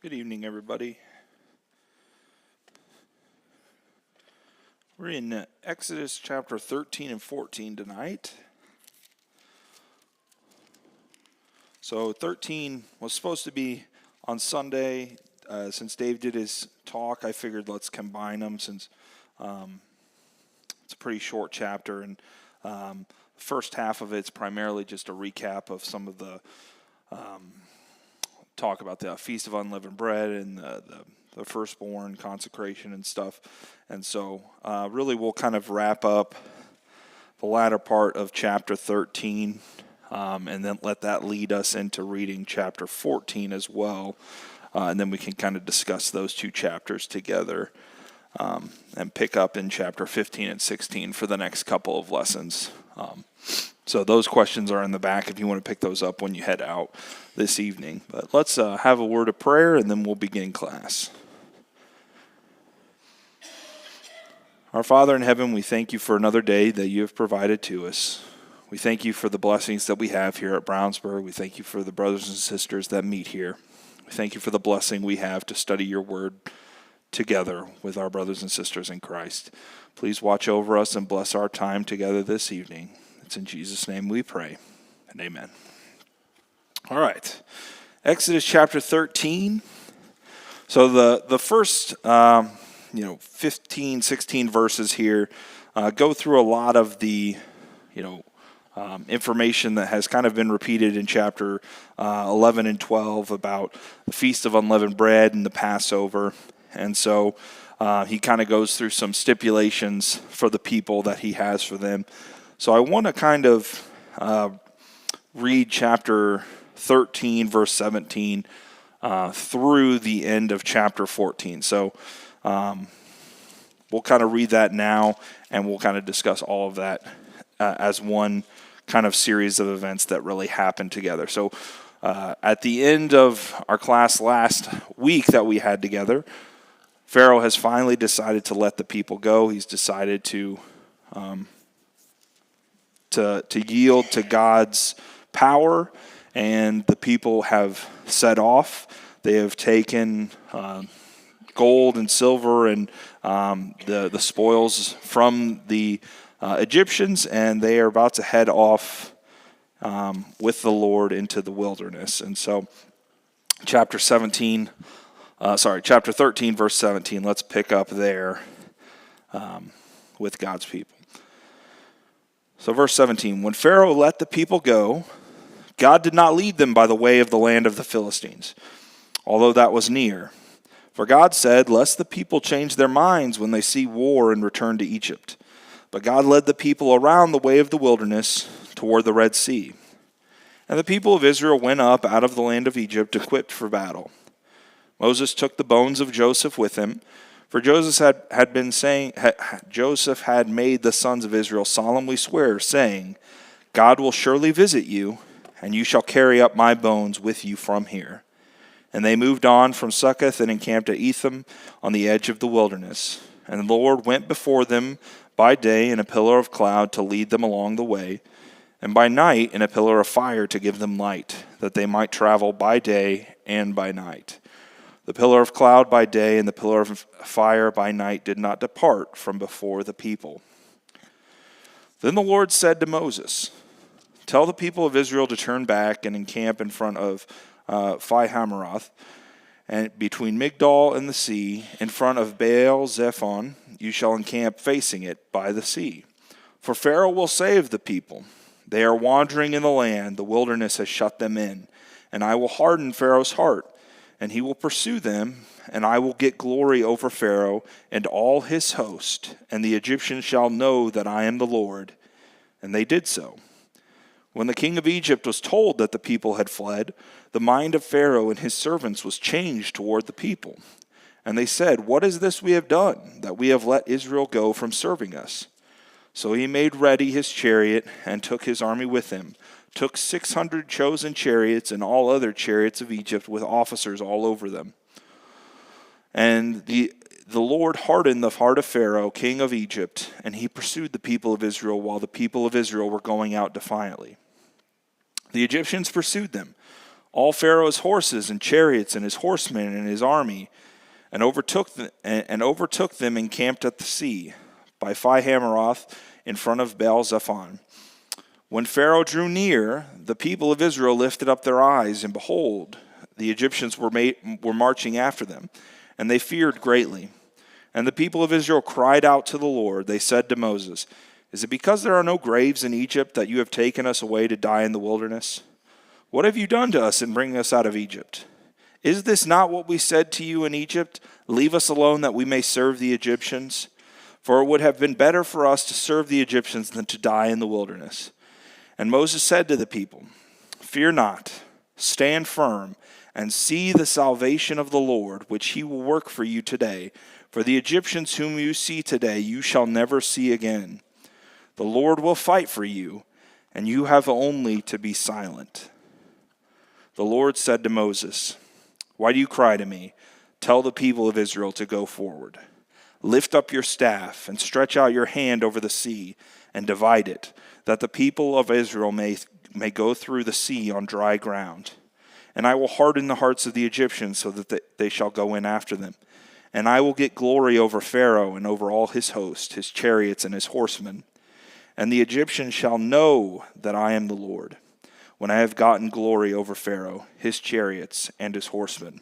Good evening, everybody. We're in Exodus chapter 13 and 14 tonight. So 13 was supposed to be on Sunday. Since Dave did his talk, I figured let's combine them since it's a pretty short chapter. And the first half of it's primarily just a recap of some of the talk about the Feast of Unleavened Bread and the firstborn consecration and stuff. And so really we'll kind of wrap up the latter part of chapter 13 and then let that lead us into reading chapter 14 as well. And then we can kind of discuss those two chapters together and pick up in chapter 15 and 16 for the next couple of lessons. So those questions are in the back if you want to pick those up when you head out this evening. But let's have a word of prayer and then we'll begin class. Our Father in heaven, we thank you for another day that you have provided to us. We thank you for the blessings that we have here at Brownsburg. We thank you for the brothers and sisters that meet here. We thank you for the blessing we have to study your word together with our brothers and sisters in Christ. Please watch over us and bless our time together this evening. It's in Jesus' name we pray, and amen. All right, Exodus chapter 13. So the first 15, 16 verses here go through a lot of the information that has kind of been repeated in chapter 11 and 12 about the Feast of Unleavened Bread and the Passover. And so he kind of goes through some stipulations for the people that he has for them. So I want to kind of read chapter 13, verse 17, through the end of chapter 14. So we'll kind of read that now, and we'll kind of discuss all of that as one kind of series of events that really happened together. So at the end of our class last week that we had together, Pharaoh has finally decided to let the people go. He's decided to yield to God's power, and the people have set off. They have taken gold and silver and the spoils from the Egyptians, and they are about to head off with the Lord into the wilderness. And so chapter 13, verse 17, let's pick up there with God's people. So verse 17, when Pharaoh let the people go, God did not lead them by the way of the land of the Philistines, although that was near. For God said, lest the people change their minds when they see war and return to Egypt. But God led the people around the way of the wilderness toward the Red Sea. And the people of Israel went up out of the land of Egypt equipped for battle. Moses took the bones of Joseph with him, for Joseph had made the sons of Israel solemnly swear, saying, God will surely visit you, and you shall carry up my bones with you from here. And they moved on from Succoth and encamped at Etham on the edge of the wilderness. And the Lord went before them by day in a pillar of cloud to lead them along the way, and by night in a pillar of fire to give them light, that they might travel by day and by night. The pillar of cloud by day and the pillar of fire by night did not depart from before the people. Then the Lord said to Moses, tell the people of Israel to turn back and encamp in front of Pi-hahiroth, and between Migdol and the sea, in front of Baal-zephon, you shall encamp facing it by the sea. For Pharaoh will save the people. They are wandering in the land, the wilderness has shut them in, and I will harden Pharaoh's heart, and he will pursue them, and I will get glory over Pharaoh and all his host, and the Egyptians shall know that I am the Lord. And they did so. When the king of Egypt was told that the people had fled, the mind of Pharaoh and his servants was changed toward the people. And they said, what is this we have done, that we have let Israel go from serving us? So he made ready his chariot and took his army with him, took 600 chosen chariots and all other chariots of Egypt with officers all over them. And the Lord hardened the heart of Pharaoh, king of Egypt, and he pursued the people of Israel while the people of Israel were going out defiantly. The Egyptians pursued them, all Pharaoh's horses and chariots and his horsemen and his army, and overtook them and camped at the sea by Pi-hahiroth in front of Baal-zephon. When Pharaoh drew near, the people of Israel lifted up their eyes, and behold, the Egyptians were marching after them, and they feared greatly. And the people of Israel cried out to the Lord. They said to Moses, "Is it because there are no graves in Egypt that you have taken us away to die in the wilderness? What have you done to us in bringing us out of Egypt? Is this not what we said to you in Egypt? Leave us alone that we may serve the Egyptians? For it would have been better for us to serve the Egyptians than to die in the wilderness." And Moses said to the people, "Fear not, stand firm, and see the salvation of the Lord, which he will work for you today. For the Egyptians whom you see today, you shall never see again. The Lord will fight for you, and you have only to be silent." The Lord said to Moses, "Why do you cry to me? Tell the people of Israel to go forward. Lift up your staff and stretch out your hand over the sea and divide it, that the people of Israel may go through the sea on dry ground. And I will harden the hearts of the Egyptians so that they shall go in after them. And I will get glory over Pharaoh and over all his host, his chariots and his horsemen. And the Egyptians shall know that I am the Lord, when I have gotten glory over Pharaoh, his chariots, and his horsemen."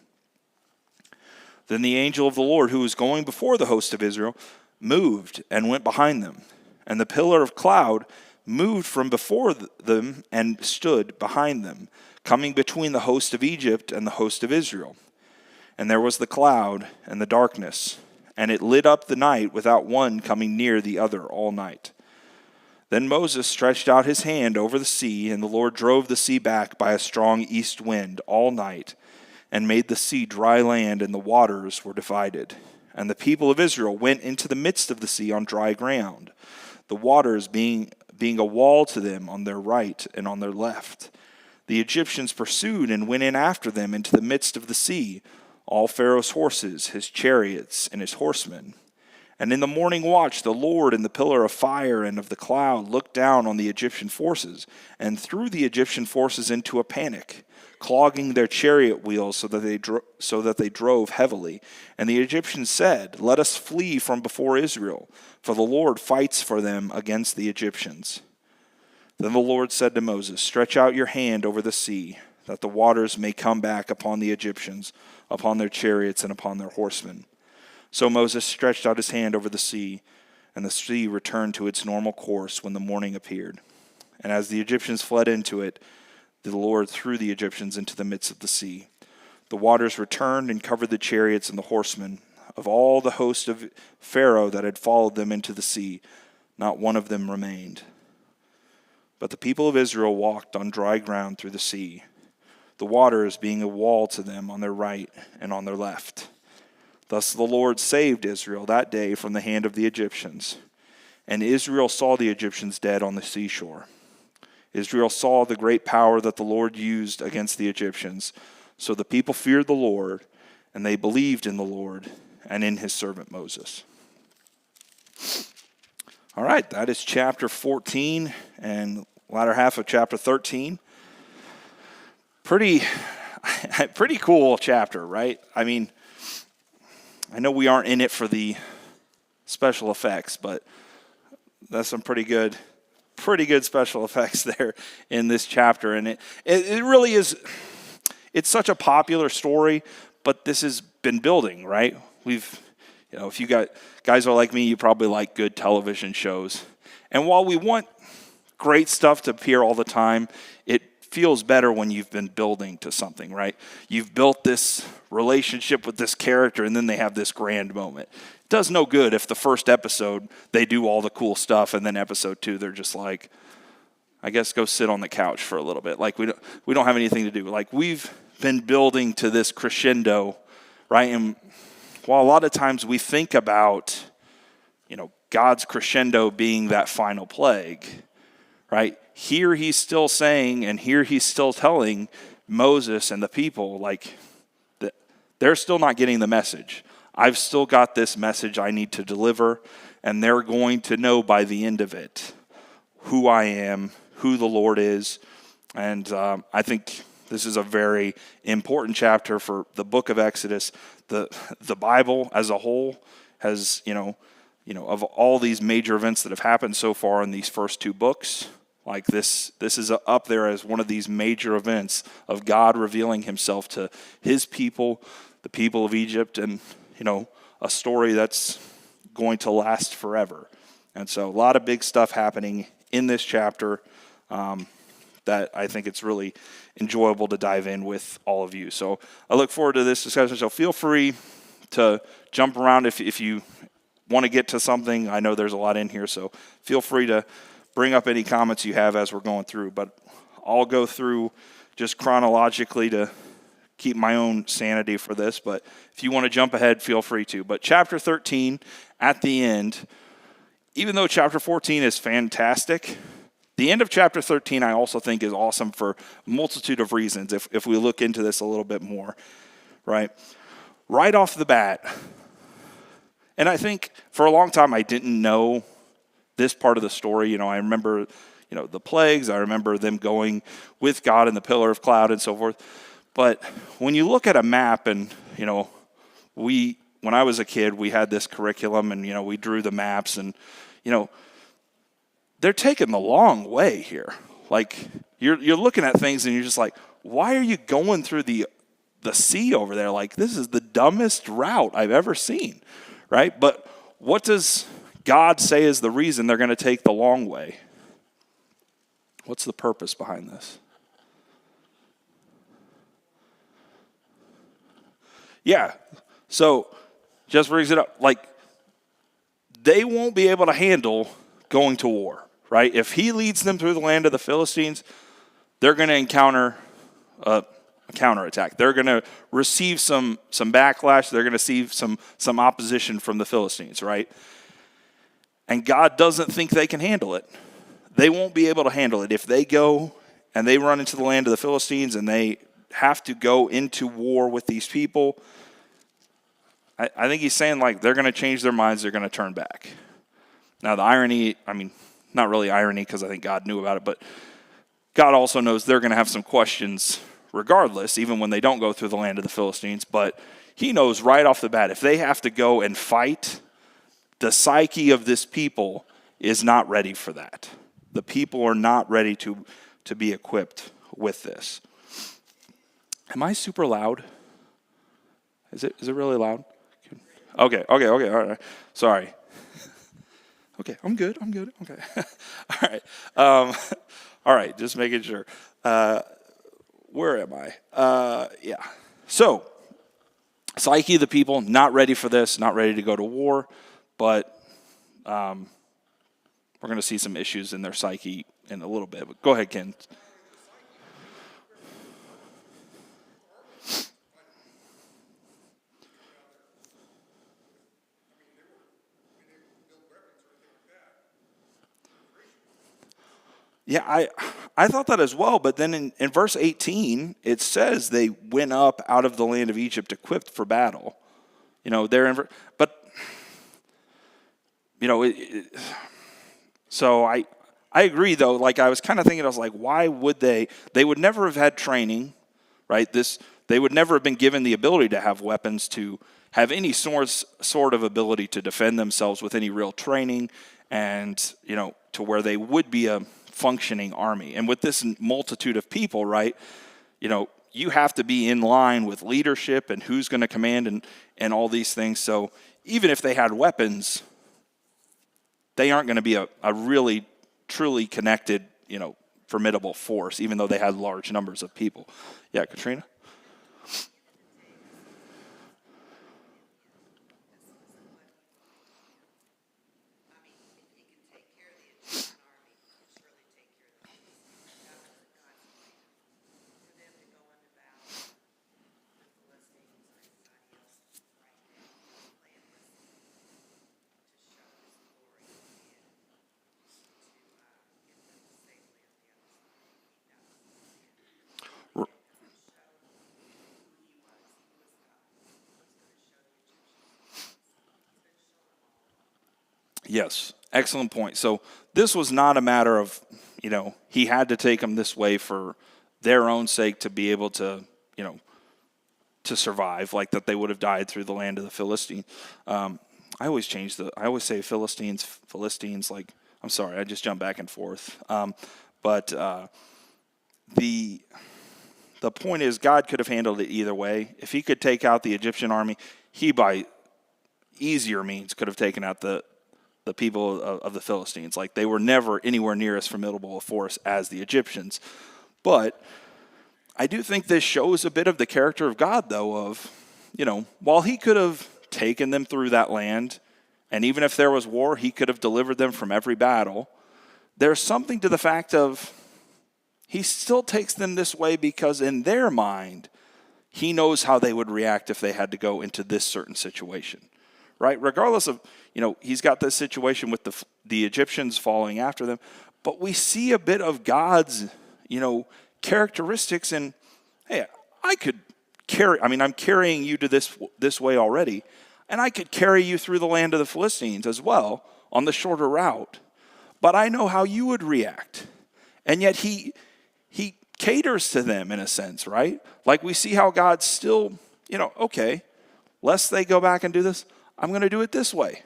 Then the angel of the Lord, who was going before the host of Israel, moved and went behind them. And the pillar of cloud moved from before them and stood behind them, coming between the host of Egypt and the host of Israel. And there was the cloud and the darkness, and it lit up the night without one coming near the other all night. Then Moses stretched out his hand over the sea, and the Lord drove the sea back by a strong east wind all night, and made the sea dry land, and the waters were divided. And the people of Israel went into the midst of the sea on dry ground, the waters being a wall to them on their right and on their left. The Egyptians pursued and went in after them into the midst of the sea, all Pharaoh's horses, his chariots, and his horsemen. And in the morning watch, the Lord in the pillar of fire and of the cloud looked down on the Egyptian forces and threw the Egyptian forces into a panic, clogging their chariot wheels so that they drove heavily. And the Egyptians said, "Let us flee from before Israel, for the Lord fights for them against the Egyptians." Then the Lord said to Moses, "Stretch out your hand over the sea, that the waters may come back upon the Egyptians, upon their chariots and upon their horsemen." So Moses stretched out his hand over the sea, and the sea returned to its normal course when the morning appeared. And as the Egyptians fled into it, the Lord threw the Egyptians into the midst of the sea. The waters returned and covered the chariots and the horsemen of all the host of Pharaoh that had followed them into the sea. Not one of them remained. But the people of Israel walked on dry ground through the sea, the waters being a wall to them on their right and on their left. Thus the Lord saved Israel that day from the hand of the Egyptians. And Israel saw the Egyptians dead on the seashore. Israel saw the great power that the Lord used against the Egyptians. So the people feared the Lord, and they believed in the Lord and in his servant Moses. All right, that is chapter 14 and latter half of chapter 13. Pretty cool chapter, right? I mean, I know we aren't in it for the special effects, but that's some pretty good special effects there in this chapter. And it really is, it's such a popular story, but this has been building, right? If you guys are like me, you probably like good television shows. And while we want great stuff to appear all the time, it feels better when you've been building to something, right? You've built this relationship with this character, and then they have this grand moment. It does no good if the first episode, they do all the cool stuff, and then episode 2, they're just like, I guess go sit on the couch for a little bit. Like, we don't have anything to do. Like, we've been building to this crescendo, right? And while a lot of times we think about, God's crescendo being that final plague, right? Here he's still saying, and here he's still telling Moses and the people, like, that they're still not getting the message. I've still got this message I need to deliver, and they're going to know by the end of it who I am, who the Lord is. And I think This is a very important chapter for the book of Exodus. The Bible as a whole has, of all these major events that have happened so far in these first two books, like this is up there as one of these major events of God revealing himself to his people, the people of Egypt, and, a story that's going to last forever. And so a lot of big stuff happening in this chapter that I think it's really enjoyable to dive in with all of you. So I look forward to this discussion. So feel free to jump around if you want to get to something. I know there's a lot in here, so feel free to bring up any comments you have as we're going through. But I'll go through just chronologically to keep my own sanity for this. But if you want to jump ahead, feel free to. But chapter 13, at the end, even though chapter 14 is fantastic, the end of chapter 13 I also think is awesome for a multitude of reasons if we look into this a little bit more, right? Right off the bat, and I think for a long time I didn't know this part of the story. I remember, the plagues. I remember them going with God in the pillar of cloud and so forth. But when you look at a map and, when I was a kid, we had this curriculum and, we drew the maps and, they're taking the long way here. Like, you're looking at things and you're just like, why are you going through the sea over there? Like, this is the dumbest route I've ever seen, right? But what does God say is the reason they're going to take the long way? What's the purpose behind this? Yeah, so just brings it up. Like, they won't be able to handle going to war, right? If he leads them through the land of the Philistines, they're going to encounter a counterattack. They're going to receive some backlash. They're going to see some opposition from the Philistines, right? And God doesn't think they can handle it. They won't be able to handle it. If they go and they run into the land of the Philistines and they have to go into war with these people, I think he's saying, like, they're going to change their minds. They're going to turn back. Now, the irony, not really irony because I think God knew about it, but God also knows they're going to have some questions regardless, even when they don't go through the land of the Philistines. But he knows right off the bat, if they have to go and fight, the psyche of this people is not ready for that. The people are not ready to be equipped with this. Am I super loud? Is it really loud? Okay, all right. Sorry. Okay, I'm good. Okay. All right. All right, just making sure. Where am I? Yeah. So, psyche of the people, not ready for this, not ready to go to war, but we're going to see some issues in their psyche in a little bit. But go ahead, Ken. Yeah, I thought that as well, but then in verse 18, it says they went up out of the land of Egypt equipped for battle. So I agree, though. Like, I was kind of thinking, I was like, why would they would never have had training, right? They would never have been given the ability to have weapons, to have any sort of ability to defend themselves with any real training, and, to where they would be a functioning army. And with this multitude of people, right, you have to be in line with leadership and who's going to command and all these things. So even if they had weapons, they aren't going to be a really, truly connected, formidable force, even though they had large numbers of people. Yeah, Katrina? Yes, excellent point. So this was not a matter of, he had to take them this way for their own sake to be able to, to survive, like that they would have died through the land of the Philistines. I always say Philistines, like, I'm sorry, I just jump back and forth. But the point is, God could have handled it either way. If he could take out the Egyptian army, he by easier means could have taken out the people of the Philistines. Like, they were never anywhere near as formidable a force as the Egyptians. But I do think this shows a bit of the character of God, though, of, while he could have taken them through that land, and even if there was war, he could have delivered them from every battle, there's something to the fact of he still takes them this way because in their mind, he knows how they would react if they had to go into this certain situation, right? Regardless of, he's got this situation with the Egyptians following after them, but we see a bit of God's, characteristics in, hey, I'm carrying you to this way already, and I could carry you through the land of the Philistines as well on the shorter route, but I know how you would react. And yet he caters to them in a sense, right? Like, we see how God still, okay, lest they go back and do this, I'm going to do it this way.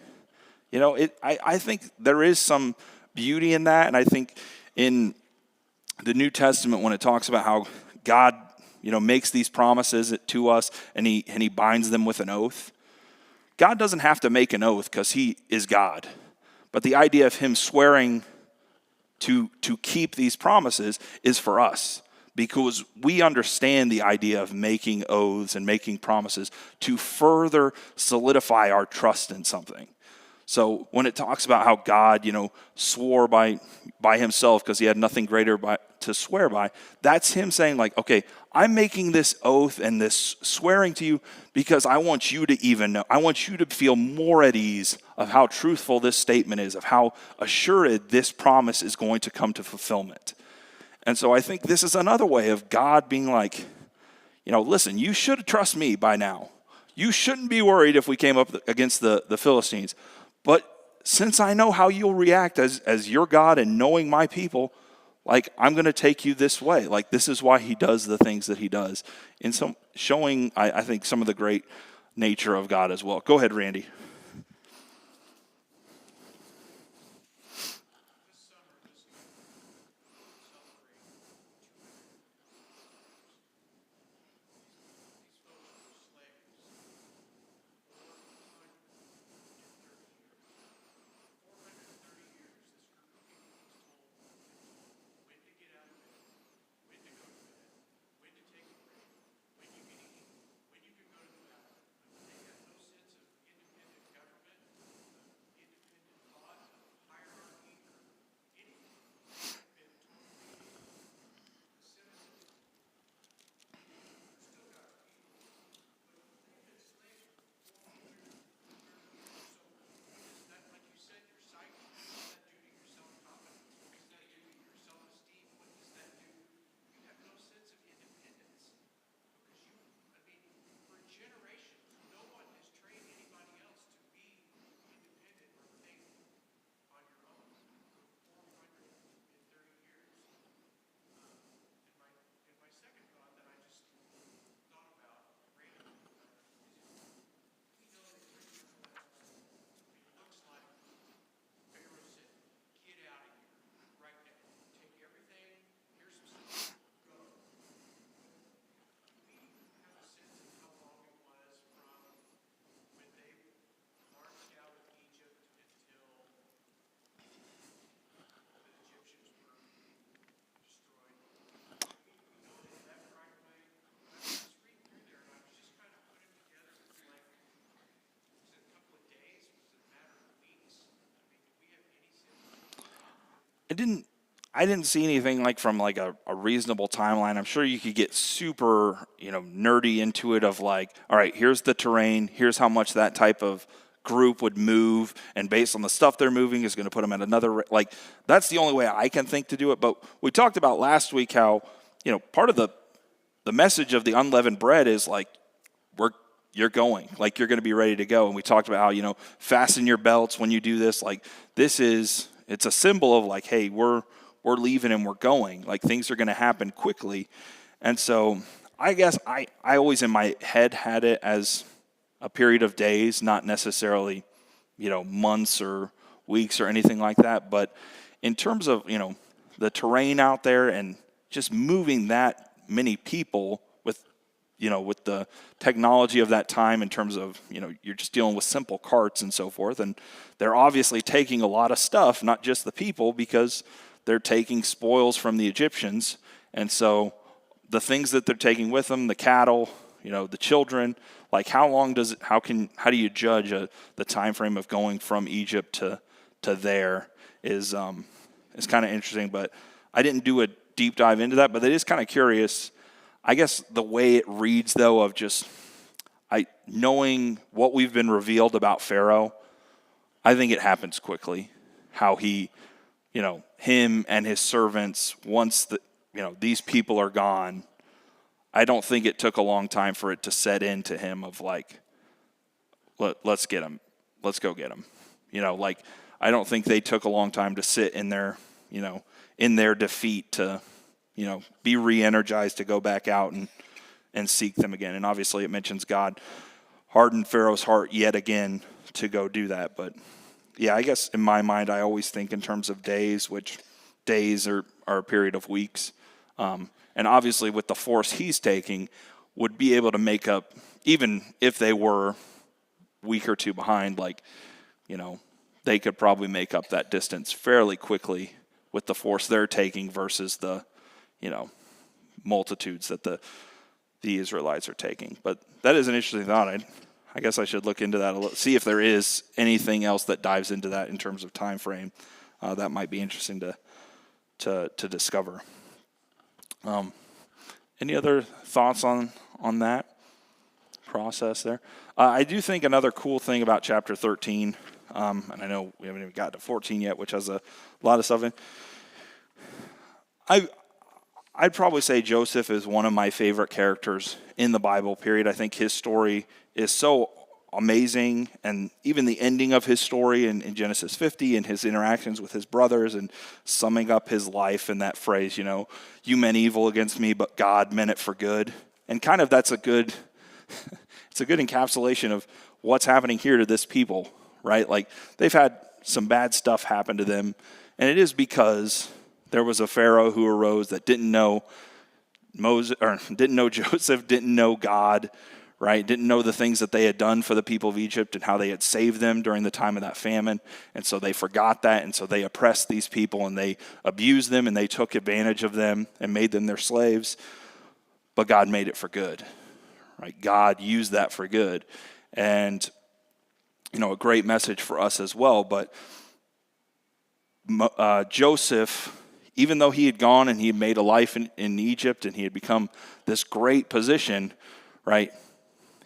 I think there is some beauty in that, and I think in the New Testament, when it talks about how God, makes these promises to us and he binds them with an oath, God doesn't have to make an oath because he is God. But the idea of him swearing to keep these promises is for us, because we understand the idea of making oaths and making promises to further solidify our trust in something. So when it talks about how God, swore by himself because he had nothing greater to swear by, that's him saying, like, okay, I'm making this oath and this swearing to you because I want you to even know. I want you to feel more at ease of how truthful this statement is, of how assured this promise is going to come to fulfillment. And so I think this is another way of God being like, listen, you should trust me by now. You shouldn't be worried if we came up against the Philistines. But since I know how you'll react as your God and knowing my people, like, I'm going to take you this way. Like, this is why he does the things that he does. And so showing, I think, some of the great nature of God as well. Go ahead, Randy. I didn't see anything like from like a reasonable timeline. I'm sure you could get super, nerdy into it of like, all right, here's the terrain, here's how much that type of group would move, and based on the stuff they're moving is going to put them at another, like, that's the only way I can think to do it. But we talked about last week how, part of the message of the unleavened bread is like, you're going, like, you're going to be ready to go. And we talked about how, fasten your belts when you do this. Like, it's a symbol of like, hey, we're we're leaving and we're going. Like, things are going to happen quickly. And so I guess I always in my head had it as a period of days, not necessarily, months or weeks or anything like that. But in terms of, the terrain out there and just moving that many people with the technology of that time in terms of, you're just dealing with simple carts and so forth. And they're obviously taking a lot of stuff, not just the people, because they're taking spoils from the Egyptians. And so the things that they're taking with them, the cattle, the children, like how do you judge the time frame of going from Egypt to there is kind of interesting. But I didn't do a deep dive into that, but it is kind of curious. I guess the way it reads, though, of just knowing what we've been revealed about Pharaoh, I think it happens quickly. How he, him and his servants, once these people are gone, I don't think it took a long time for it to set into him of like, let's get him, let's go get him. I don't think they took a long time to sit in their, in their defeat to, be re-energized to go back out and seek them again. And obviously it mentions God hardened Pharaoh's heart yet again to go do that. But yeah, I guess in my mind, I always think in terms of days, which days are a period of weeks. And obviously with the force he's taking, would be able to make up, even if they were a week or two behind, they could probably make up that distance fairly quickly with the force they're taking versus the, multitudes that the Israelites are taking. But that is an interesting thought. I guess I should look into that a little, see if there is anything else that dives into that in terms of time frame. That might be interesting to discover. Any other thoughts on that process there? I do think another cool thing about chapter 13, and I know we haven't even got to 14 yet, which has a lot of stuff in. I'd probably say Joseph is one of my favorite characters in the Bible, period. I think his story is so amazing, and even the ending of his story in Genesis 50 and his interactions with his brothers and summing up his life in that phrase, you meant evil against me, but God meant it for good. And kind of that's it's a good encapsulation of what's happening here to this people, right? Like, they've had some bad stuff happen to them, and it is because there was a Pharaoh who arose that didn't know Moses, or didn't know Joseph, didn't know God, right? Didn't know the things that they had done for the people of Egypt and how they had saved them during the time of that famine. And so they forgot that, and so they oppressed these people, and they abused them, and they took advantage of them and made them their slaves. But God made it for good, right? God used that for good. And, a great message for us as well. But Joseph, even though he had gone and he had made a life in Egypt and he had become this great position, right?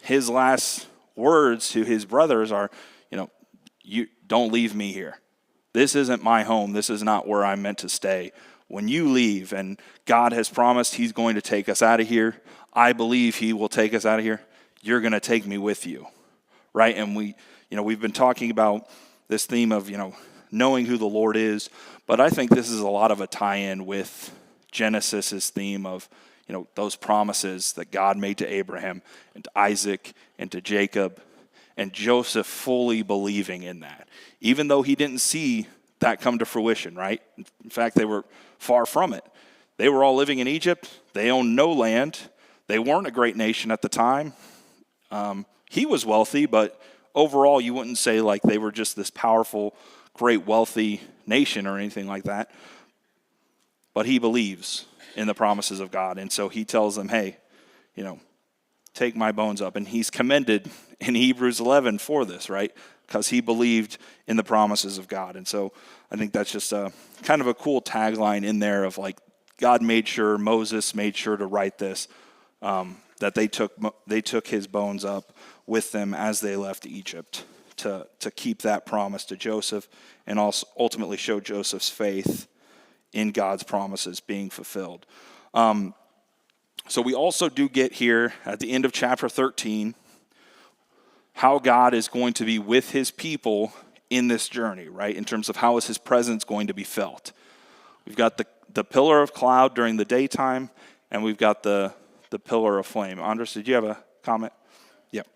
His last words to his brothers are, you don't leave me here. This isn't my home. This is not where I'm meant to stay. When you leave, and God has promised he's going to take us out of here, I believe he will take us out of here. You're going to take me with you, right? And we've been talking about this theme of, knowing who the Lord is. But I think this is a lot of a tie-in with Genesis's theme of, those promises that God made to Abraham and to Isaac and to Jacob, and Joseph fully believing in that, even though he didn't see that come to fruition, right? In fact, they were far from it. They were all living in Egypt. They owned no land. They weren't a great nation at the time. He was wealthy, but overall, you wouldn't say like they were just this powerful, great, wealthy nation or anything like that. But he believes in the promises of God. And so he tells them, hey, take my bones up. And he's commended in Hebrews 11 for this, right? Because he believed in the promises of God. And so I think that's just a kind of a cool tagline in there of like, Moses made sure to write this, that they took his bones up with them as they left Egypt to keep that promise to Joseph, and also ultimately show Joseph's faith in God's promises being fulfilled. So we also do get here at the end of chapter 13 how God is going to be with his people in this journey, right? In terms of how is his presence going to be felt. We've got the pillar of cloud during the daytime, and we've got the pillar of flame. Andres, did you have a comment? Yep.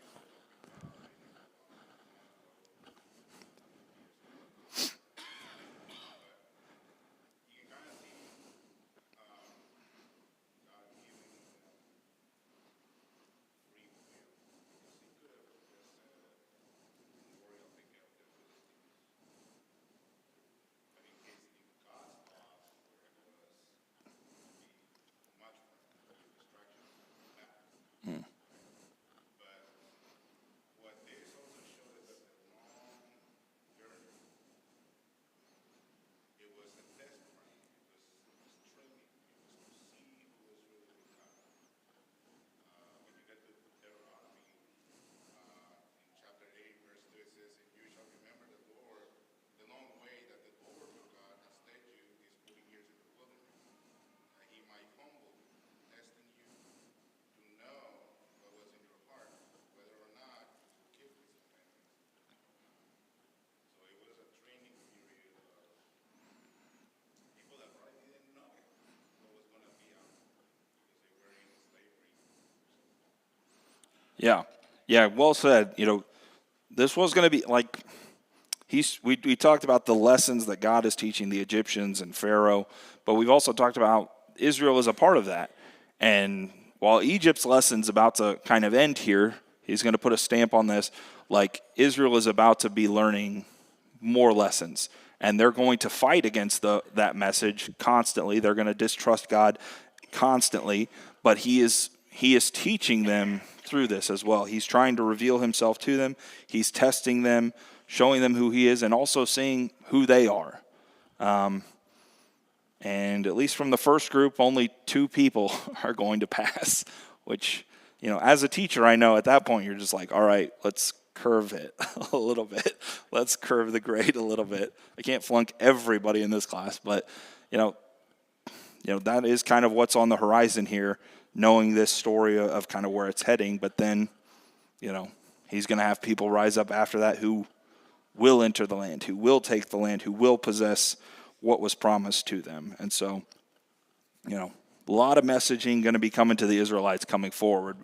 Yeah. Yeah, well said. This was going to be like we talked about the lessons that God is teaching the Egyptians and Pharaoh, but we've also talked about how Israel is a part of that. And while Egypt's lesson's about to kind of end here, he's going to put a stamp on this, like Israel is about to be learning more lessons. And they're going to fight against that message constantly. They're going to distrust God constantly, but he is teaching them through this as well. He's trying to reveal himself to them. He's testing them, showing them who he is, and also seeing who they are. And at least from the first group, only 2 people are going to pass, which, as a teacher, I know at that point you're just like, all right, let's curve it a little bit. Let's curve the grade a little bit. I can't flunk everybody in this class, but, that is kind of what's on the horizon here, knowing this story of kind of where it's heading. But then, he's going to have people rise up after that who will enter the land, who will take the land, who will possess what was promised to them. And so, a lot of messaging going to be coming to the Israelites coming forward.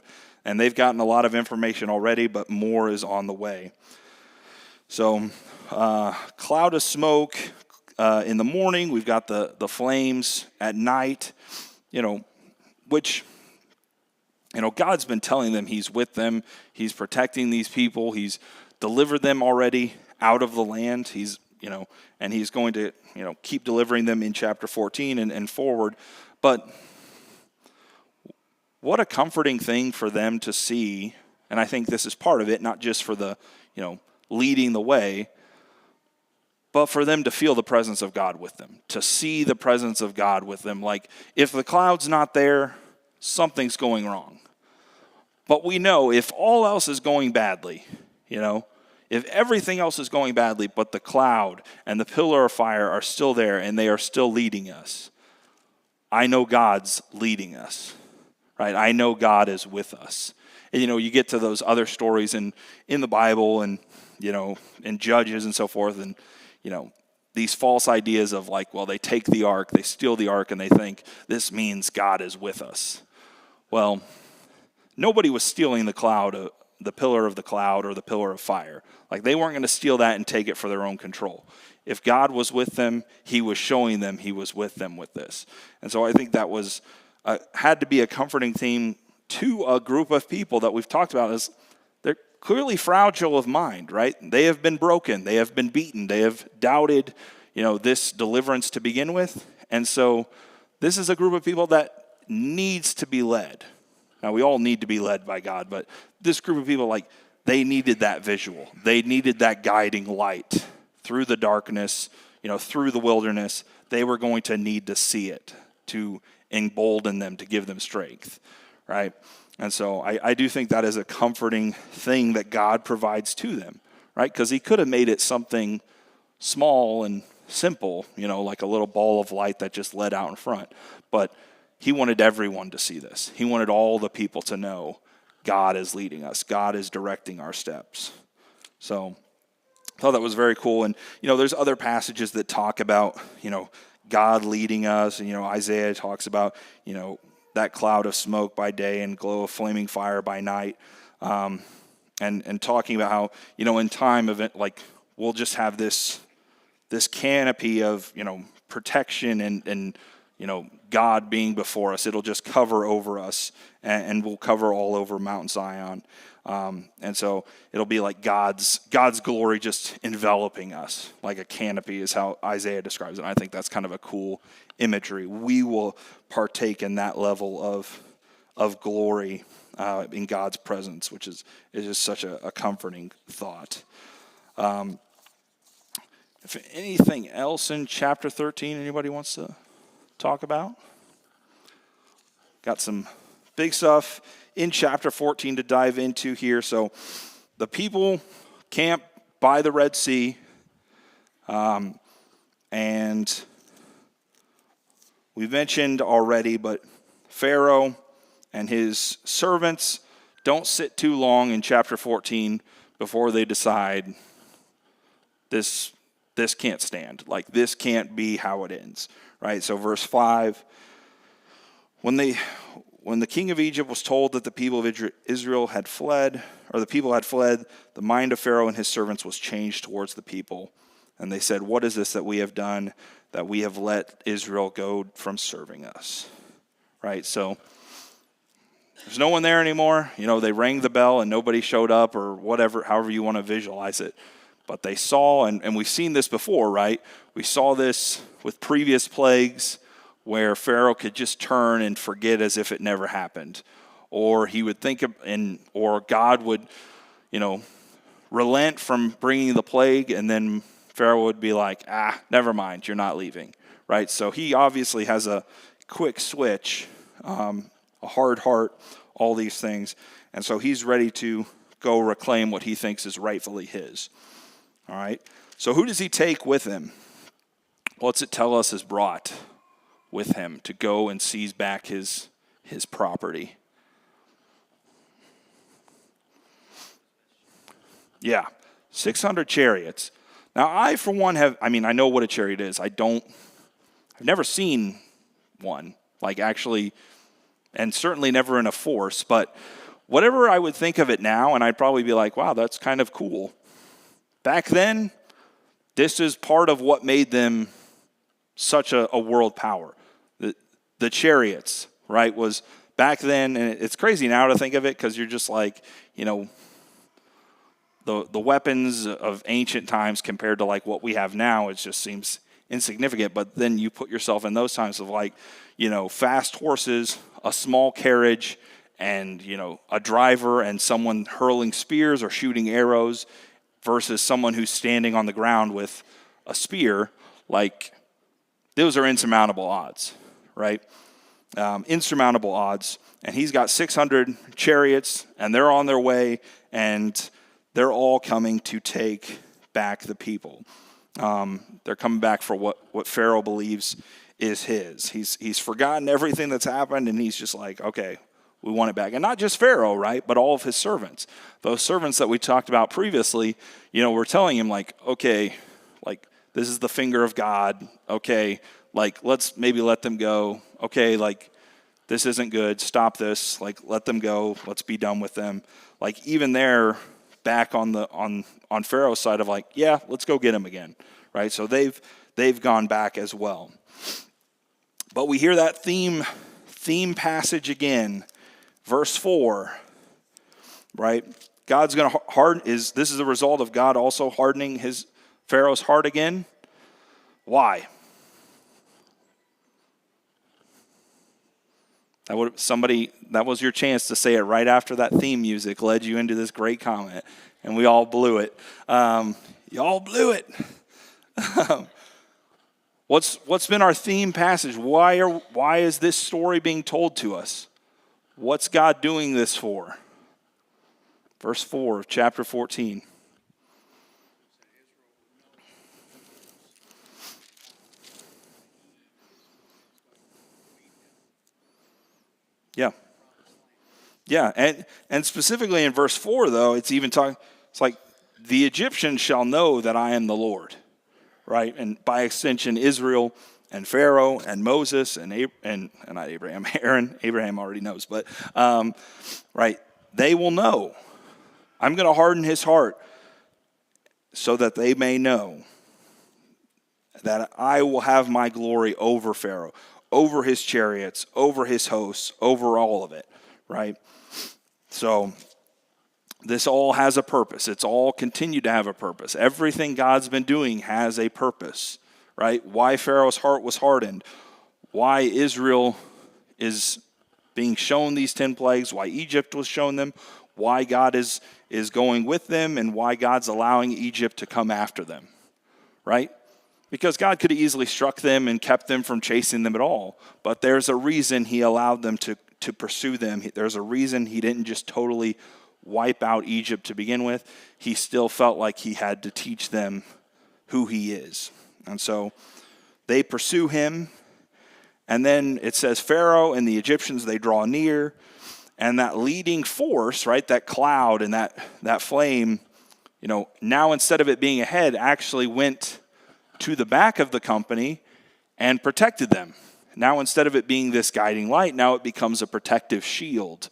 And they've gotten a lot of information already, but more is on the way. So, cloud of smoke in the morning. We've got the flames at night, which, God's been telling them he's with them. He's protecting these people. He's delivered them already out of the land. He's, and he's going to, keep delivering them in chapter 14 and forward. But what a comforting thing for them to see. And I think this is part of it, not just for the, leading the way, but for them to feel the presence of God with them, to see the presence of God with them. Like, if the cloud's not there, something's going wrong. But we know if all else is going badly, if everything else is going badly, but the cloud and the pillar of fire are still there and they are still leading us, I know God's leading us, right? I know God is with us. And, you get to those other stories in the Bible and, in Judges and so forth, and, these false ideas of like, well, they take the ark, they steal the ark, and they think this means God is with us. Well, nobody was stealing the pillar of the cloud or the pillar of fire. Like, they weren't going to steal that and take it for their own control. If God was with them, he was showing them he was with them with this. And so I think that was had to be a comforting theme to a group of people that we've talked about as they're clearly fragile of mind, right? They have been broken. They have been beaten. They have doubted, this deliverance to begin with. And so this is a group of people that needs to be led. Now, we all need to be led by God, but this group of people, they needed that visual. They needed that guiding light through the darkness, through the wilderness. They were going to need to see it to embolden them, to give them strength, right? And so I do think that is a comforting thing that God provides to them, right? Because he could have made it something small and simple, like a little ball of light that just led out in front. But he wanted everyone to see this. He wanted all the people to know God is leading us. God is directing our steps. So I thought that was very cool. And, there's other passages that talk about, God leading us. And, Isaiah talks about, that cloud of smoke by day and glow of flaming fire by night. And talking about how, in time event, like we'll just have this canopy of, protection and God being before us. It'll just cover over us and we'll cover all over Mount Zion. And so it'll be like God's glory just enveloping us like a canopy is how Isaiah describes it. And I think that's kind of a cool imagery. We will partake in that level of glory in God's presence, which is just such a comforting thought. If anything else in chapter 13 anybody wants to talk about? Got some big stuff in chapter 14 to dive into here. So the people camp by the Red Sea, and we mentioned already, but Pharaoh and his servants don't sit too long in chapter 14 before they decide this can't stand. Like, this can't be how it ends, right? So verse 5, when the king of Egypt was told that the people of Israel had fled, or the people had fled, the mind of Pharaoh and his servants was changed towards the people. And they said, "What is this that we have done, that we have let Israel go from serving us?" Right? So there's no one there anymore. They rang the bell and nobody showed up, or whatever, however you want to visualize it. But they saw, and we've seen this before, right? We saw this with previous plagues where Pharaoh could just turn and forget as if it never happened. Or he would think or God would, relent from bringing the plague, and then Pharaoh would be like, never mind, you're not leaving, right? So he obviously has a quick switch, a hard heart, all these things. And so he's ready to go reclaim what he thinks is rightfully his. All right, so who does he take with him? What's it tell us is brought with him to go and seize back his property? Yeah, 600 chariots. Now, I, for one, I know what a chariot is. I've never seen one, like actually, and certainly never in a force, but whatever I would think of it now, and I'd probably be like, wow, that's kind of cool. Back then, this is part of what made them such a world power. The chariots, right, was back then, and it's crazy now to think of it because you're just like, the weapons of ancient times compared to like what we have now, it just seems insignificant. But then you put yourself in those times of like, fast horses, a small carriage, and, a driver and someone hurling spears or shooting arrows, versus someone who's standing on the ground with a spear. Like, those are insurmountable odds, right? Insurmountable odds. And he's got 600 chariots, and they're on their way, and they're all coming to take back the people. They're coming back for what Pharaoh believes is his. He's forgotten everything that's happened, and he's just like, okay, we want it back. And not just Pharaoh, right, but all of his servants. Those servants that we talked about previously, we're telling him, like, okay, like, this is the finger of God. Okay, like, let's maybe let them go. Okay, like, this isn't good. Stop this. Like, let them go. Let's be done with them. Like, even they're back on Pharaoh's side of like, yeah, let's go get him again, right? So they've gone back as well. But we hear that theme passage again. Verse 4, right? God's going to harden, this is a result of God also hardening Pharaoh's heart again. Why? That was your chance to say it right after that theme music led you into this great comment, and we all blew it. Y'all blew it. What's been our theme passage? Why is this story being told to us? What's God doing this for? Verse 4 of chapter 14. Yeah, and specifically in verse 4, though, it's like, the Egyptians shall know that I am the Lord, right? And by extension, Israel and Pharaoh and Moses and not Abraham, Aaron. Abraham already knows, but right, they will know. I'm going to harden his heart so that they may know that I will have my glory over Pharaoh, over his chariots, over his hosts, over all of it, right? So this all has a purpose. It's all continued to have a purpose. Everything God's been doing has a purpose, right? Why Pharaoh's heart was hardened, why Israel is being shown these 10 plagues, why Egypt was shown them, why God is going with them, and why God's allowing Egypt to come after them, right? Because God could have easily struck them and kept them from chasing them at all, but there's a reason he allowed them to pursue them. There's a reason he didn't just totally wipe out Egypt to begin with. He still felt like he had to teach them who he is. And so they pursue him, and then it says Pharaoh and the Egyptians, they draw near, and that leading force, right, that cloud and that flame, now instead of it being ahead, actually went to the back of the company and protected them. Now instead of it being this guiding light, now it becomes a protective shield.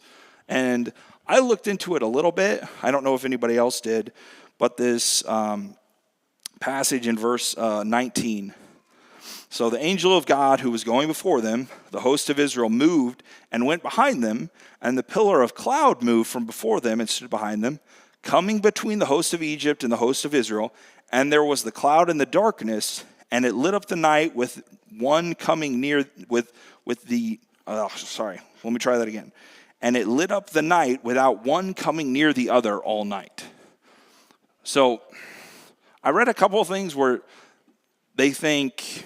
And I looked into it a little bit. I don't know if anybody else did, but this passage in verse 19. So the angel of God who was going before them, the host of Israel, moved and went behind them, and the pillar of cloud moved from before them and stood behind them, coming between the host of Egypt and the host of Israel. And there was the cloud and the darkness, and it lit up the night with one coming near let me try that again. And it lit up the night without one coming near the other all night. So I read a couple of things where they think,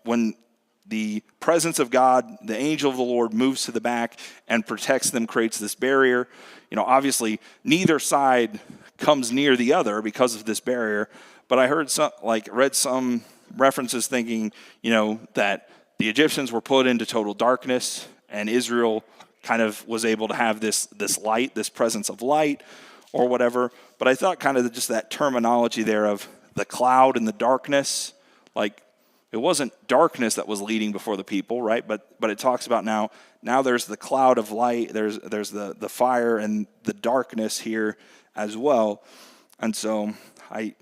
when the presence of God, the angel of the Lord moves to the back and protects them, creates this barrier. Obviously neither side comes near the other because of this barrier. But I read some references thinking, that the Egyptians were put into total darkness and Israel kind of was able to have this light, this presence of light or whatever. But I thought kind of just that terminology there of the cloud and the darkness, like it wasn't darkness that was leading before the people, right? But it talks about now there's the cloud of light, there's the fire and the darkness here as well. And so I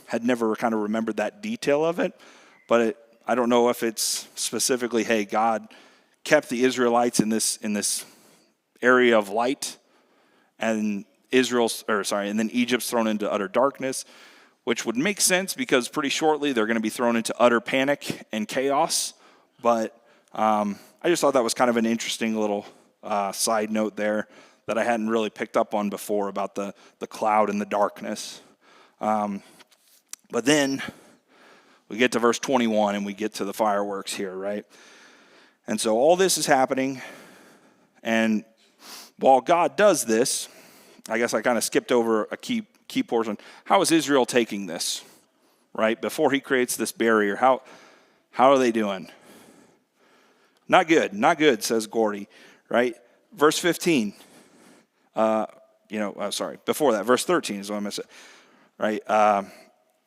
had never kind of remembered that detail of it, but I don't know if it's specifically, hey, God kept the Israelites in this area of light, and and then Egypt's thrown into utter darkness, which would make sense because pretty shortly they're going to be thrown into utter panic and chaos. But I just thought that was kind of an interesting little side note there that I hadn't really picked up on before about the cloud and the darkness. But then we get to verse 21 and we get to the fireworks here, right? And so all this is happening, and while God does this, I guess I kind of skipped over a key portion. How is Israel taking this, right? Before he creates this barrier, how are they doing? Not good, says Gordy, right? Verse 15, before that, verse 13 is what I'm going to say, right?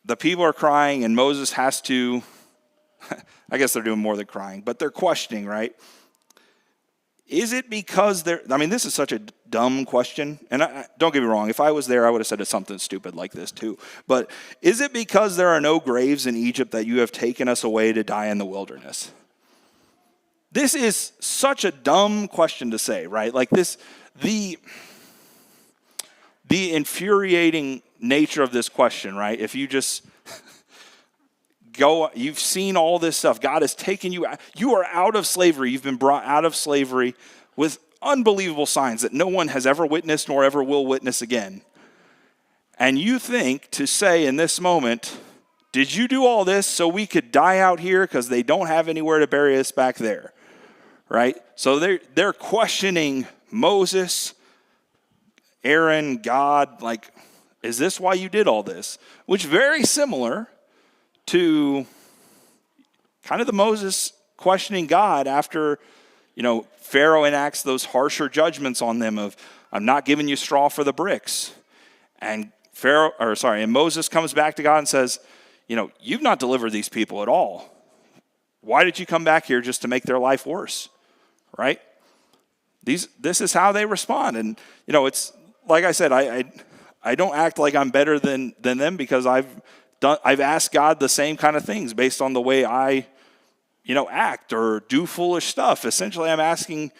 The people are crying, and Moses has to, I guess they're doing more than crying, but they're questioning, right? Is it because this is such a dumb question, and don't get me wrong, if I was there, I would have said something stupid like this too, but is it because there are no graves in Egypt that you have taken us away to die in the wilderness? This is such a dumb question to say, right? Like this, the infuriating nature of this question, right? If you just you've seen all this stuff. God has taken you out. You are out of slavery. You've been brought out of slavery with unbelievable signs that no one has ever witnessed nor ever will witness again. And you think to say in this moment, did you do all this so we could die out here because they don't have anywhere to bury us back there, right? So they're questioning Moses, Aaron, God, like, is this why you did all this? Which very similar to kind of the Moses questioning God after, Pharaoh enacts those harsher judgments on them of, I'm not giving you straw for the bricks. And Moses comes back to God and says, you've not delivered these people at all. why did you come back here just to make their life worse, right? This is how they respond. And, it's like I said, I don't act like I'm better than them because I've asked God the same kind of things based on the way I, act or do foolish stuff. Essentially, I'm asking,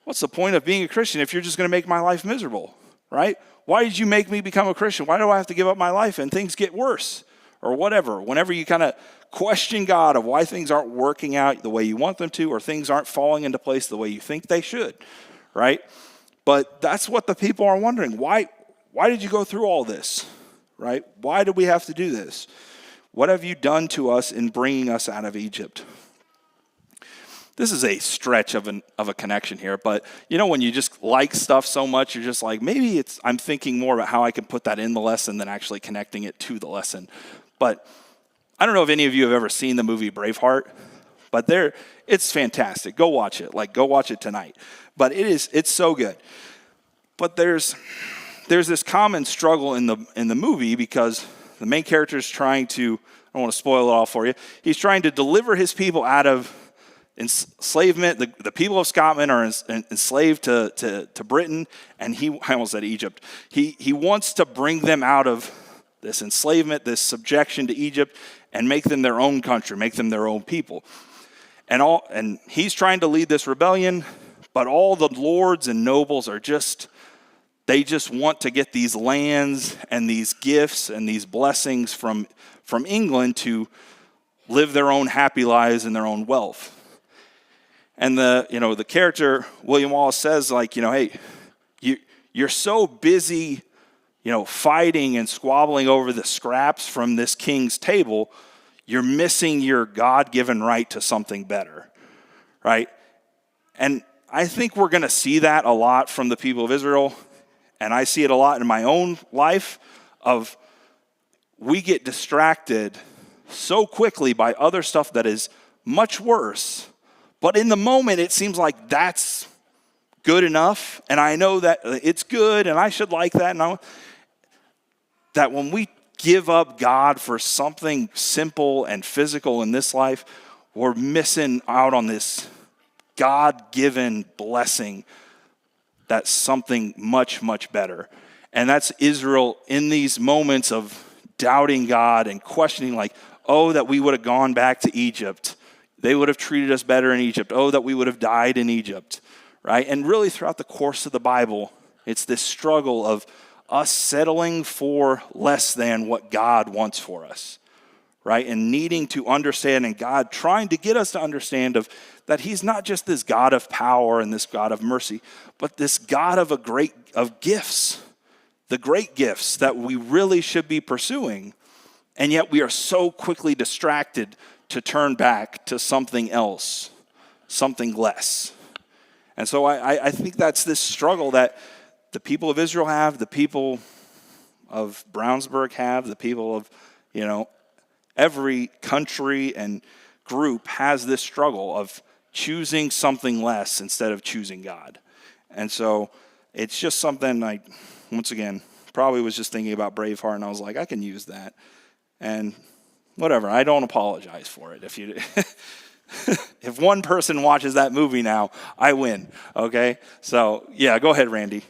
what's the point of being a Christian if you're just going to make my life miserable, right? Why did you make me become a Christian? Why do I have to give up my life and things get worse or whatever? Whenever you kind of question God of why things aren't working out the way you want them to or things aren't falling into place the way you think they should, right? But that's what the people are wondering. Why did you go through all this, right? Why did we have to do this? What have you done to us in bringing us out of Egypt? This is a stretch of a connection here, but when you just like stuff so much, you're just like, maybe I'm thinking more about how I can put that in the lesson than actually connecting it to the lesson. But I don't know if any of you have ever seen the movie Braveheart, but it's fantastic. Go watch it. Go watch it tonight. But it's so good. But there's this common struggle in the movie because the main character is trying to, I don't want to spoil it all for you, he's trying to deliver his people out of enslavement. The people of Scotland are enslaved to Britain, and I almost said Egypt. He wants to bring them out of this enslavement, this subjection to Egypt, and make them their own country, make them their own people. And he's trying to lead this rebellion, but all the lords and nobles they just want to get these lands and these gifts and these blessings from England to live their own happy lives and their own wealth. And the character William Wallace says, hey, you're so busy, fighting and squabbling over the scraps from this king's table, you're missing your God-given right to something better, right? And I think we're going to see that a lot from the people of Israel. And I see it a lot in my own life of we get distracted so quickly by other stuff that is much worse. But in the moment, it seems like that's good enough. And I know that it's good and I should like that. And that when we give up God for something simple and physical in this life, we're missing out on this God-given blessing. That's something much, much better. And that's Israel in these moments of doubting God and questioning that we would have gone back to Egypt. They would have treated us better in Egypt. Oh, that we would have died in Egypt, right? And really throughout the course of the Bible, it's this struggle of us settling for less than what God wants for us, right? And needing to understand, and God trying to get us to understand that he's not just this God of power and this God of mercy, but this God of gifts, the great gifts that we really should be pursuing. And yet we are so quickly distracted to turn back to something else, something less. And so I think that's this struggle that the people of Israel have, the people of Brownsburg have, the people of, every country and group has this struggle of choosing something less instead of choosing God. And so it's just something once again, probably was just thinking about Braveheart and I was like, I can use that. And whatever, I don't apologize for it. If one person watches that movie now, I win, okay? So, yeah, go ahead, Randy.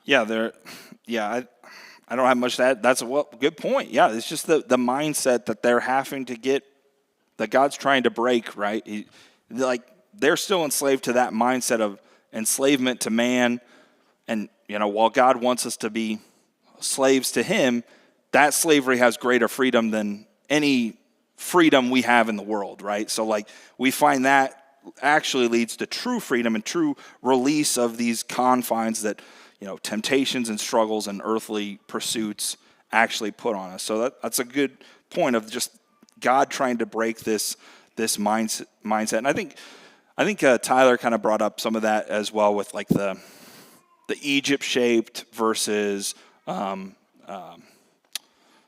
Yeah, I don't have much to add. That's a good point. Yeah, it's just the mindset that they're having to get, that God's trying to break, right? They're still enslaved to that mindset of enslavement to man. And, while God wants us to be slaves to him, that slavery has greater freedom than any freedom we have in the world, right? So, we find that actually leads to true freedom and true release of these confines that, temptations and struggles and earthly pursuits actually put on us. So that's a good point of just God trying to break this mindset. And I think Tyler kind of brought up some of that as well with the Egypt shaped versus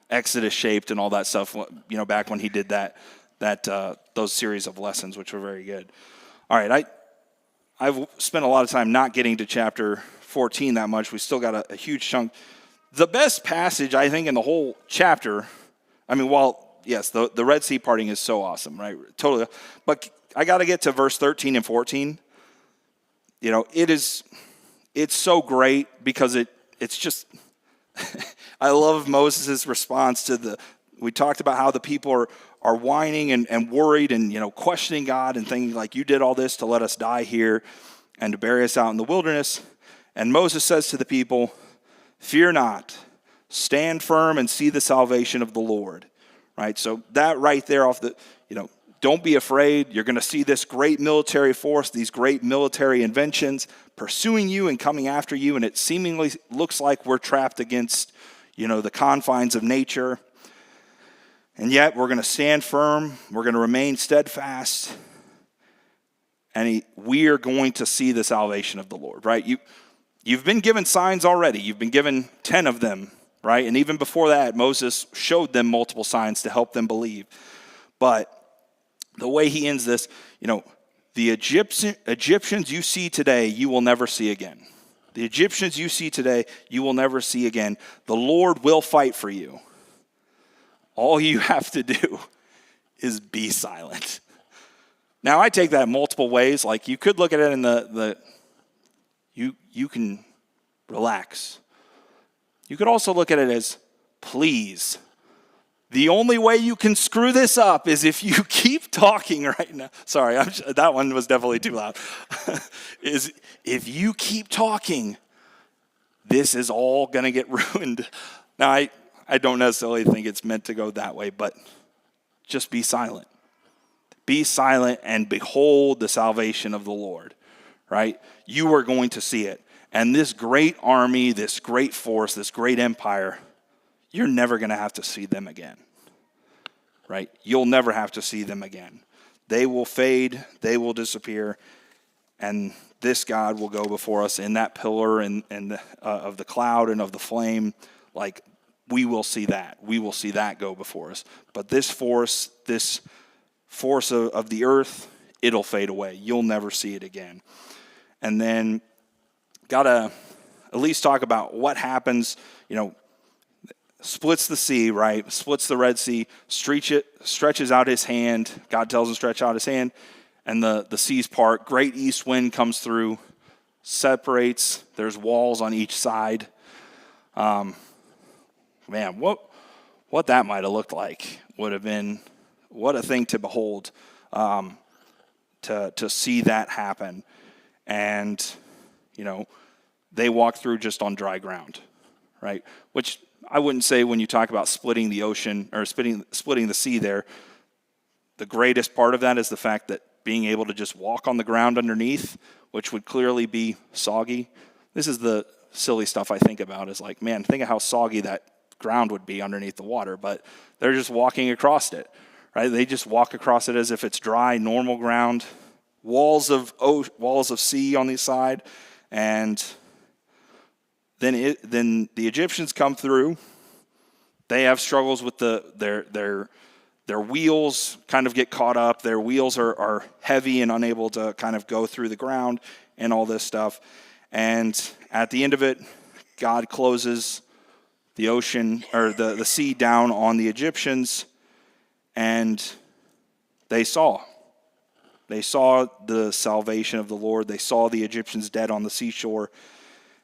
Exodus shaped and all that stuff. Back when he did those series of lessons, which were very good. All right, I've spent a lot of time not getting to chapter 14 that much. We still got a huge chunk. The best passage, I think, in the whole chapter, yes, the Red Sea parting is so awesome, right? Totally. But I got to get to verse 13 and 14. It's so great because it's just, I love Moses' response to we talked about how the people are whining and worried and, questioning God and thinking you did all this to let us die here and to bury us out in the wilderness. And Moses says to the people, "Fear not, stand firm and see the salvation of the Lord." Right? So that right there don't be afraid. You're going to see this great military force, these great military inventions pursuing you and coming after you. And it seemingly looks like we're trapped against, the confines of nature. And yet we're going to stand firm. We're going to remain steadfast. And we are going to see the salvation of the Lord, right? You've been given signs already. You've been given 10 of them, right? And even before that, Moses showed them multiple signs to help them believe. But the way he ends this, the Egyptians you see today, you will never see again. The Egyptians you see today, you will never see again. The Lord will fight for you. All you have to do is be silent. Now, I take that multiple ways. You could look at it in you can relax. You could also look at it as, please. The only way you can screw this up is if you keep talking right now. Sorry, that one was definitely too loud. Is if you keep talking, this is all going to get ruined. Now, I don't necessarily think it's meant to go that way, but just be silent. Be silent and behold the salvation of the Lord, right? You are going to see it. And this great army, this great force, this great empire, you're never going to have to see them again, right? You'll never have to see them again. They will fade, they will disappear, and this God will go before us in that pillar of the cloud and of the flame. We will see that. We will see that go before us. But this force of the earth, it'll fade away. You'll never see it again. And then gotta at least talk about what happens, splits the sea, right? Splits the Red Sea, stretches out his hand. God tells him to stretch out his hand, and the seas part. Great east wind comes through, separates. There's walls on each side. Man, what that might have looked like would have been, what a thing to behold, to see that happen. And, they walk through just on dry ground, right? Which I wouldn't say when you talk about splitting the ocean or splitting the sea there, the greatest part of that is the fact that being able to just walk on the ground underneath, which would clearly be soggy. This is the silly stuff I think about is man, think of how soggy that ground would be underneath the water, but they're just walking across it, right? They just walk across it as if it's dry, normal ground, walls of sea on the side, and then the Egyptians come through. They have struggles with their wheels kind of get caught up. Their wheels are heavy and unable to kind of go through the ground and all this stuff. And at the end of it, God closes the ocean or the sea down on the Egyptians, and they saw the salvation of the Lord. They saw the Egyptians dead on the seashore,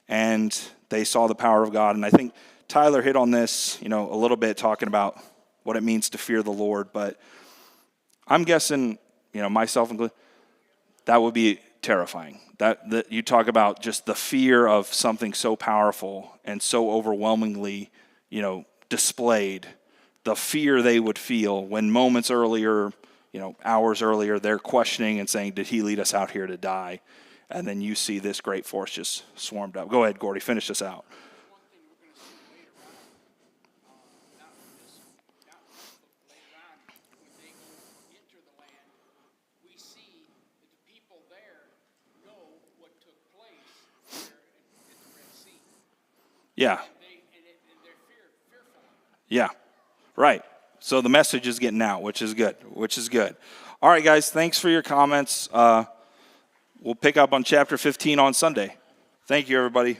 and they saw the power of God. And I think Tyler hit on this, a little bit, talking about what it means to fear the Lord. But I'm guessing, myself included, that would be terrifying. That you talk about just the fear of something so powerful and so overwhelmingly, displayed. The fear they would feel when moments earlier, hours earlier, they're questioning and saying, did he lead us out here to die? And then you see this great force just swarmed up. Go ahead, Gordy, finish this out. One thing we're going to see later on, not later on, when they go enter the land, we see that the people there know what took place there at the Red Sea. Yeah. And they're fearful. Yeah, right. So the message is getting out, which is good. All right, guys, thanks for your comments. We'll pick up on chapter 15 on Sunday. Thank you, everybody.